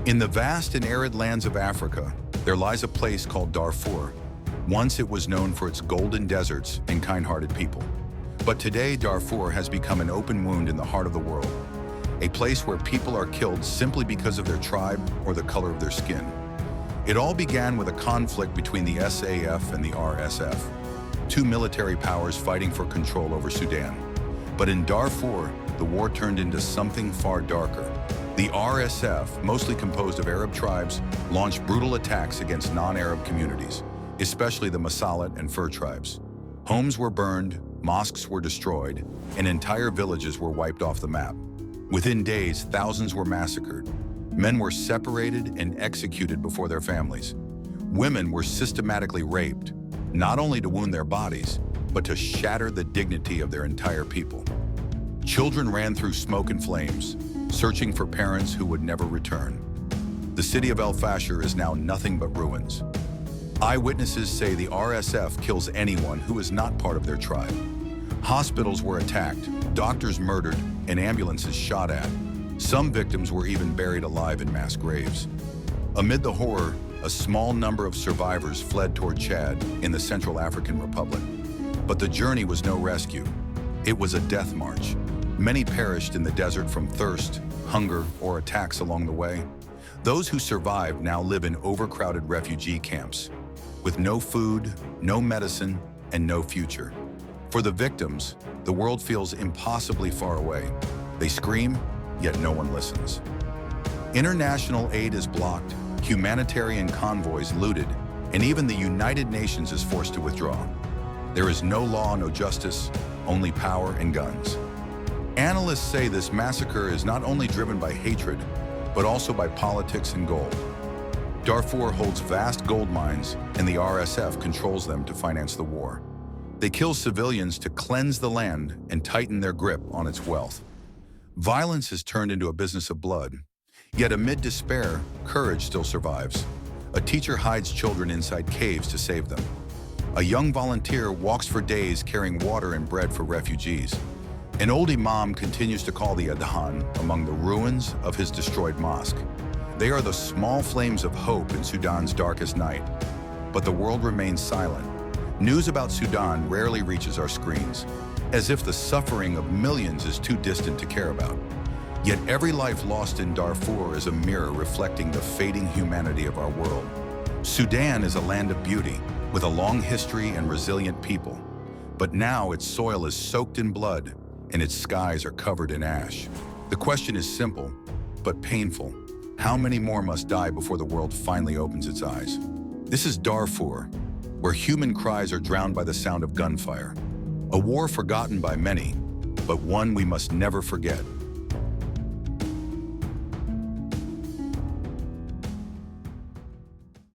In the vast and arid lands of Africa, there lies a place called Darfur. Once it was known for its golden deserts and kind-hearted people. But today, Darfur has become an open wound in the heart of the world, a place where people are killed simply because of their tribe or the color of their skin. It all began with a conflict between the SAF and the RSF, two military powers fighting for control over Sudan. But in Darfur, the war turned into something far darker. The RSF, mostly composed of Arab tribes, launched brutal attacks against non-Arab communities, especially the Masalit and Fur tribes. Homes were burned, mosques were destroyed, and entire villages were wiped off the map. Within days, thousands were massacred. Men were separated and executed before their families. Women were systematically raped, not only to wound their bodies, but to shatter the dignity of their entire people. Children ran through smoke and flames, searching for parents who would never return. The city of El Fasher is now nothing but ruins. Eyewitnesses say the RSF kills anyone who is not part of their tribe. Hospitals were attacked, doctors murdered, and ambulances shot at. Some victims were even buried alive in mass graves. Amid the horror, a small number of survivors fled toward Chad in the Central African Republic. But the journey was no rescue. It was a death march. Many perished in the desert from thirst, hunger, or attacks along the way. Those who survived now live in overcrowded refugee camps, with no food, no medicine, and no future. For the victims, the world feels impossibly far away. They scream, yet no one listens. International aid is blocked, humanitarian convoys looted, and even the United Nations is forced to withdraw. There is no law, no justice, only power and guns. Analysts say this massacre is not only driven by hatred, but also by politics and gold. Darfur holds vast gold mines, and the RSF controls them to finance the war. They kill civilians to cleanse the land and tighten their grip on its wealth. Violence has turned into a business of blood. Yet amid despair, courage still survives. A teacher hides children inside caves to save them. A young volunteer walks for days carrying water and bread for refugees. An old imam continues to call the adhan among the ruins of his destroyed mosque. They are the small flames of hope in Sudan's darkest night. But the world remains silent. News about Sudan rarely reaches our screens, as if the suffering of millions is too distant to care about. Yet every life lost in Darfur is a mirror reflecting the fading humanity of our world. Sudan is a land of beauty, with a long history and resilient people. But now its soil is soaked in blood, and its skies are covered in ash. The question is simple, but painful. How many more must die before the world finally opens its eyes? This is Darfur, where human cries are drowned by the sound of gunfire. A war forgotten by many, but one we must never forget.